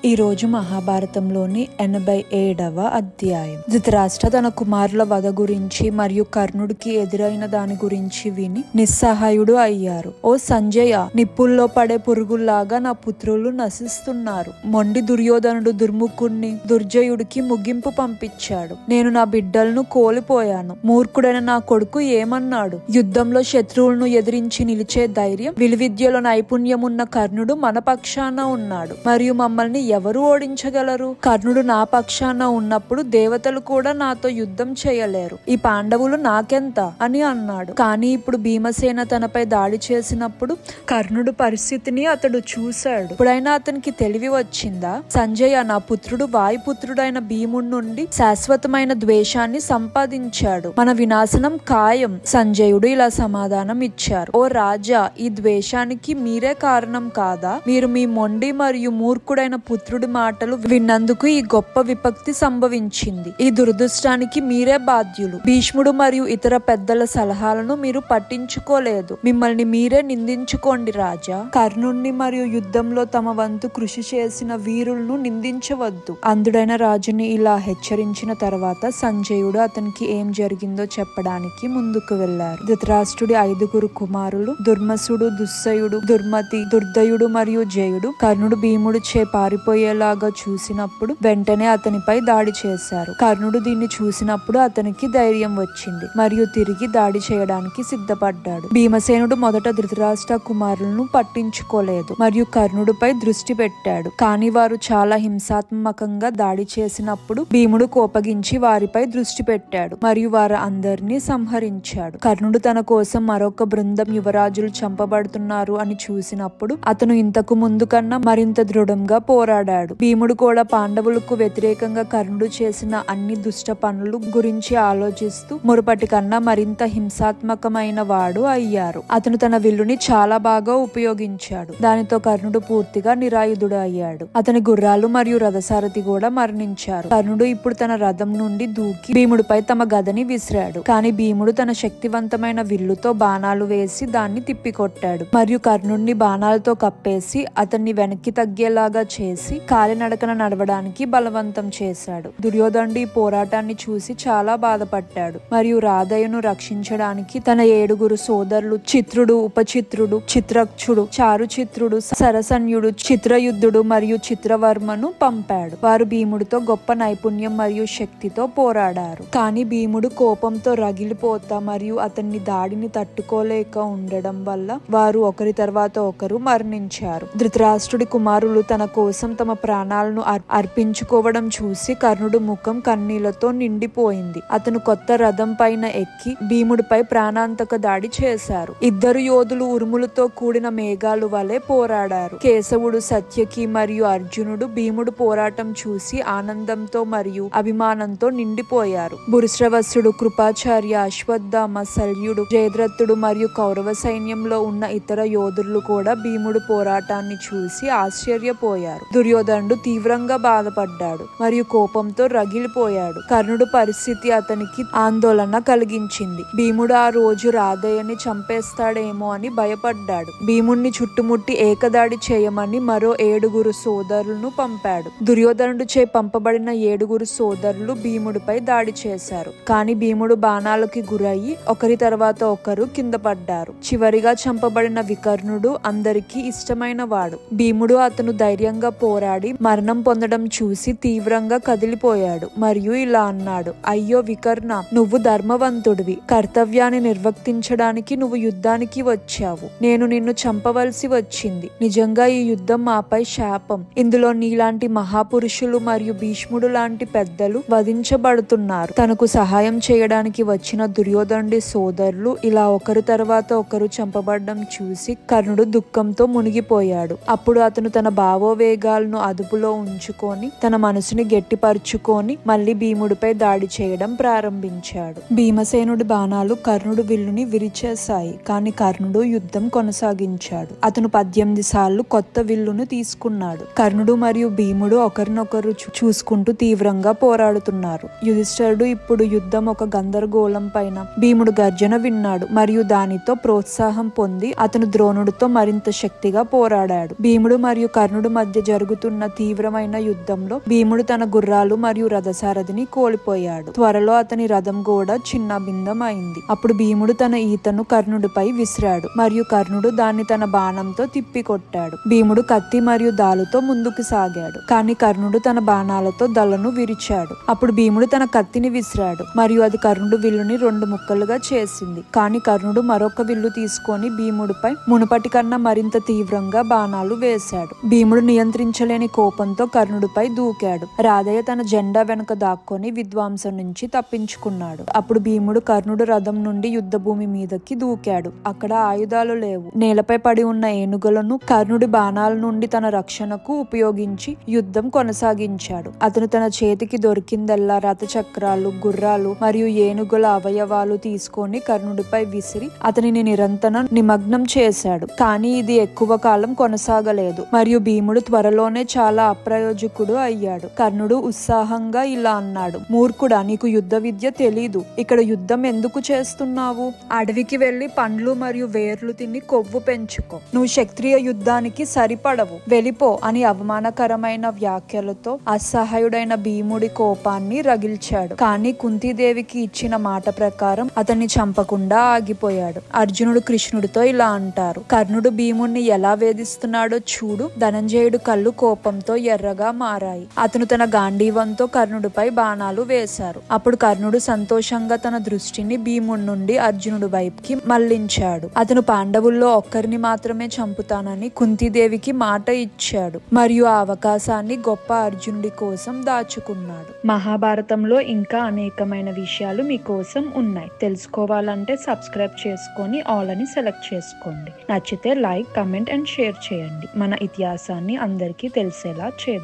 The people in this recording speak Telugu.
ఈ రోజు మహాభారతంలోని 87వ అధ్యాయం. ధృతరాష్ట్ర తన కుమారుల వధ గురించి మరియు కర్ణుడికి ఎదురైన దాని గురించి విని నిస్సహాయుడు అయ్యారు. ఓ సంజయ, నిప్పుల్లో పడే పురుగుల్లాగా నా పుత్రులు నశిస్తున్నారు. మొండి దుర్యోధనుడు దుర్ముఖుణ్ణి దుర్జయుడికి ముగింపు పంపించాడు. నేను నా బిడ్డలను కోల్పోయాను. మూర్ఖుడైన నా కొడుకు ఏమన్నాడు? యుద్ధంలో శత్రువులను ఎదిరించి నిలిచే ధైర్యం, విలువిద్యలో నైపుణ్యమున్న కర్ణుడు మన పక్షాన ఉన్నాడు. మరియు మమ్మల్ని ఎవరు ఓడించగలరు? కర్ణుడు నా పక్షాన ఉన్నప్పుడు దేవతలు కూడా నాతో యుద్ధం చేయలేరు. ఈ పాండవులు నాకెంత అని అన్నాడు. కానీ ఇప్పుడు భీమసేన తనపై దాడి చేసినప్పుడు కర్ణుడు పరిస్థితిని అతడు చూశాడు. ఇప్పుడైనా అతనికి తెలివి వచ్చిందా? సంజయ, నా పుత్రుడు వాయుపుత్రుడైన భీముడి నుండి శాశ్వతమైన ద్వేషాన్ని సంపాదించాడు. మన వినాశనం ఖాయం. సంజయుడు ఇలా సమాధానం ఇచ్చారు. ఓ రాజా, ఈ ద్వేషానికి మీరే కారణం కాదా? మీరు మీ మొండి మరియు మూర్ఖుడైన పుత్రుడి మాటలు విన్నందుకు ఈ గొప్ప విపక్తి సంభవించింది. ఈ దురదృష్టానికి మీరే బాధ్యులు. భీష్ముడు మరియు ఇతర పెద్దల సలహాలను మీరు పట్టించుకోలేదు. మిమ్మల్ని మీరే నిందించుకోండి రాజా. కర్ణుణ్ణి మరియు యుద్ధంలో తమ వంతు కృషి చేసిన వీరులను నిందించవద్దు. అంధుడైన రాజుని ఇలా హెచ్చరించిన తర్వాత సంజయుడు అతనికి ఏం జరిగిందో చెప్పడానికి ముందుకు వెళ్లారు. ధృతరాష్ట్రుడి 5 కుమారులు దుర్మసుడు, దుస్సయుడు, దుర్మతి, దుర్దయుడు మరియు జయుడు కర్ణుడు భీముడు చే పారిపోయేలాగా చూసినప్పుడు వెంటనే అతనిపై దాడి చేశారు. కర్ణుడు దీన్ని చూసినప్పుడు అతనికి ధైర్యం వచ్చింది మరియు తిరిగి దాడి చేయడానికి సిద్ధపడ్డాడు. భీమసేనుడు మొదట ధృతరాష్ట్ర కుమారులను పట్టించుకోలేదు మరియు కర్ణుడిపై దృష్టి పెట్టాడు. కానీ వారు చాలా హింసాత్మకంగా దాడి చేసినప్పుడు భీముడు కోపగించి వారిపై దృష్టి పెట్టాడు మరియు వారు అందరినీ సంహరించాడు. కర్ణుడు తన కోసం మరొక బృందం యువరాజులు చంపబడుతున్నారు అని చూసినప్పుడు అతను ఇంతకు ముందు కన్నా మరింత దృఢంగా పోరాడాడు. భీముడు కూడా పాండవులకు వ్యతిరేకంగా కర్ణుడు చేసిన అన్ని దుష్ట పనులు గురించి ఆలోచిస్తూ మురుపటి కన్నా మరింత హింసాత్మకమైన వాడు అయ్యారు. అతను తన విల్లుని చాలా బాగా ఉపయోగించాడు. దానితో కర్ణుడు పూర్తిగా నిరాయుధుడు అయ్యాడు. అతని గుర్రాలు మరియు రథసారథి కూడా మరణించారు. కర్ణుడు ఇప్పుడు తన రథం నుండి దూకి భీముడిపై తమ గదని విసిరాడు. కానీ భీముడు తన శక్తివంతమైన విల్లుతో బాణాలు వేసి దాన్ని తిప్పికొట్టాడు మరియు కర్ణుడిని బాణాలతో కప్పేసి అతన్ని వెనక్కి తగ్గేలాగా చేసి కాలినడకన నడవడానికి బలవంతం చేశాడు. దుర్యోధనుడు ఈ పోరాటాన్ని చూసి చాలా బాధపడ్డాడు మరియు రాధయ్యను రక్షించడానికి తన 7 సోదరులు చిత్రుడు, ఉపచిత్రుడు, చిత్రక్షుడు, చారుచిత్రుడు, సరసన్యుడు, చిత్రయుద్ధుడు మరియు చిత్రవర్మను పంపాడు. వారు భీముడితో గొప్ప నైపుణ్యం మరియు శక్తితో పోరాడారు. కానీ భీముడు కోపంతో రగిలిపోతా మరియు అతన్ని దాడిని తట్టుకోలేక ఉండడం వల్ల వారు ఒకరి తర్వాత ఒకరు మరణించారు. ధృతరాష్ట్రుడి కుమారులు తన కోసం తమ ప్రాణాలను అర్పించుకోవడం చూసి కర్ణుడు ముఖం కన్నీళ్లతో నిండిపోయింది. అతను కొత్త రథం పైన ఎక్కి భీముడిపై ప్రాణాంతక దాడి చేశారు. 2 యోధులు ఉరుములతో కూడిన మేఘాలు వలె పోరాడారు. కేశవుడు, సత్యకి మరియు అర్జునుడు భీముడు పోరాటం చూసి ఆనందంతో మరియు అభిమానంతో నిండిపోయారు. భూరిశ్రవస్సుడు, కృపాచార్య, అశ్వత్థామ, శల్యుడు, జయద్రథుడు మరియు కౌరవ సైన్యంలో ఉన్న ఇతర యోధులు కూడా భీముడు పోరాటాన్ని చూసి ఆశ్చర్యపోయారు. దుర్యోధనుడు తీవ్రంగా బాధపడ్డాడు మరియు కోపంతో రగిలిపోయాడు. కర్ణుడు పరిస్థితి అతనికి ఆందోళన కలిగించింది. భీముడు ఆ రోజు రాధయ్యని చంపేస్తాడేమో అని భయపడ్డాడు. భీముడిని చుట్టుముట్టి ఏకదాడి చేయమని మరో 7 సోదరులను పంపాడు. దుర్యోధనుడు చే పంపబడిన 7 సోదరులు భీముడిపై దాడి చేశారు. కానీ భీముడు బాణాలకి గురయ్యి ఒకరి తర్వాత ఒకరు కింద పడ్డారు. చివరిగా చంపబడిన వికర్ణుడు అందరికీ ఇష్టమైన వాడు. భీముడు అతను ధైర్యంగా పోరాడి మరణం పొందడం చూసి తీవ్రంగా కదిలిపోయాడు మరియు ఇలా అన్నాడు. అయ్యో వికర్ణ, నువ్వు ధర్మవంతుడివి. కర్తవ్యాన్ని నిర్వర్తించడానికి నువ్వు యుద్ధానికి వచ్చావు. నేను నిన్ను చంపవలసి వచ్చింది. నిజంగా ఈ యుద్ధం మాపై శాపం. ఇందులో నీలాంటి మహాపురుషులు మరియు భీష్ముడు లాంటి పెద్దలు వధించబడుతున్నారు. తనకు సహాయం చేయడానికి వచ్చిన దుర్యోధనుడి సోదరులు ఇలా ఒకరి తర్వాత ఒకరు చంపబడడం చూసి కర్ణుడు దుఃఖంతో మునిగిపోయాడు. అప్పుడు అతను తన భావోవేగాలను అదుపులో ఉంచుకొని తన మనసుని గట్టిపరుచుకొని మళ్లీ భీముడిపై దాడి చేయడం ప్రారంభించాడు. భీమసేనుడి బాణాలు కర్ణుడు విల్లుని విరిచేశాయి. కానీ కర్ణుడు యుద్ధం కొనసాగించాడు. అతను 18 సార్లు కొత్త విల్లును తీసుకున్నాడు. కర్ణుడు మరియు భీముడు ఒకరినొకరు చూసుకుంటూ తీవ్రంగా పోరాడుతున్నారు. యుధిష్ఠిరుడు ఇప్పుడు యుద్ధం ఒక గందరగోళం పైన భీముడు గర్జన విన్నాడు మరియు దానితో ప్రోత్సాహం పొంది అతను ద్రోణుడితో మరింత శక్తిగా పోరాడాడు. భీముడు మరియు కర్ణుడు మధ్య జరుగు జరుగుతున్న తీవ్రమైన యుద్ధంలో భీముడు తన గుర్రాలు మరియు రథసారథిని కోల్పోయాడు. త్వరలో అతని రథం కూడా చిన్నభిన్నం అయింది. అప్పుడు భీముడు తన ఈతను కర్ణుడిపై విసిరాడు మరియు కర్ణుడు దాన్ని తన బాణంతో తిప్పికొట్టాడు. భీముడు కత్తి మరియు దాలుతో ముందుకు సాగాడు, కానీ కర్ణుడు తన బాణాలతో దళను విరిచాడు. అప్పుడు భీముడు తన కత్తిని విసిరాడు మరియు అది కర్ణుడు విల్లుని 2 ముక్కలుగా చేసింది. కానీ కర్ణుడు మరొక విల్లు తీసుకొని భీముడిపై మునుపటి కన్నా మరింత తీవ్రంగా బాణాలు వేశాడు. భీముడు నియంత్రించలేని కోపంతో కర్ణుడిపై దూకాడు. రాధయ్య తన జెండా వెనుక దాక్కొని విధ్వంసం నుంచి తప్పించుకున్నాడు. అప్పుడు భీముడు కర్ణుడు రథం నుండి యుద్ధ భూమి మీదకి దూకాడు. అక్కడ ఆయుధాలు లేవు. నేలపై పడి ఉన్న ఏనుగులను కర్ణుడి బాణాల నుండి తన రక్షణకు ఉపయోగించి యుద్ధం కొనసాగించాడు. అతను తన చేతికి దొరికిందల్లా రథ చక్రాలు, గుర్రాలు మరియు ఏనుగుల అవయవాలు తీసుకొని కర్ణుడిపై విసిరి అతనిని నిరంతరం నిమగ్నం చేశాడు. కానీ ఇది ఎక్కువ కాలం కొనసాగలేదు మరియు భీముడు త్వరలోనే చాలా అప్రయోజకుడు అయ్యాడు. కర్ణుడు ఉత్సాహంగా ఇలా అన్నాడు, మూర్ఖుడా, నీకు యుద్ధ విద్య తెలీదు. ఇక్కడ యుద్ధం ఎందుకు చేస్తున్నావు? అడవికి వెళ్లి పండ్లు మరియు వేర్లు తిని కొవ్వు పెంచుకో. నువ్వు క్షత్రియ యుద్ధానికి సరిపడవు, వెళ్ళిపో అని అవమానకరమైన వ్యాఖ్యలతో అసహాయుడైన భీముడి కోపాన్ని రగిల్చాడు. కానీ కుంతీదేవికి ఇచ్చిన మాట ప్రకారం అతన్ని చంపకుండా ఆగిపోయాడు. అర్జునుడు కృష్ణుడితో ఇలా అంటారు, కర్ణుడు భీముణ్ణి ఎలా వేధిస్తున్నాడో చూడు. ధనంజయుడు కళ్ళు కోపంతో ఎర్రగా మారాయి. అతను తన గాంధీవంతో కర్ణుడిపై బాణాలు వేశారు. అప్పుడు కర్ణుడు సంతోషంగా తన దృష్టిని భీముడి నుండి అర్జునుడి వైపుకి మళ్లించాడు. అతను పాండవుల్లో ఒక్కరిని మాత్రమే చంపుతానని కుంతీదేవికి మాట ఇచ్చాడు మరియు ఆ అవకాశాన్ని గొప్ప అర్జునుడి కోసం దాచుకున్నాడు. మహాభారతంలో ఇంకా అనేకమైన విషయాలు మీకోసం ఉన్నాయి. తెలుసుకోవాలంటే సబ్స్క్రైబ్ చేసుకొని ఆల్ అని సెలెక్ట్ చేసుకోండి. నచ్చితే లైక్, కమెంట్ అండ్ షేర్ చేయండి. మన ఇతిహాసాన్ని అందరికీ తెలిసేలా చేద్దాం.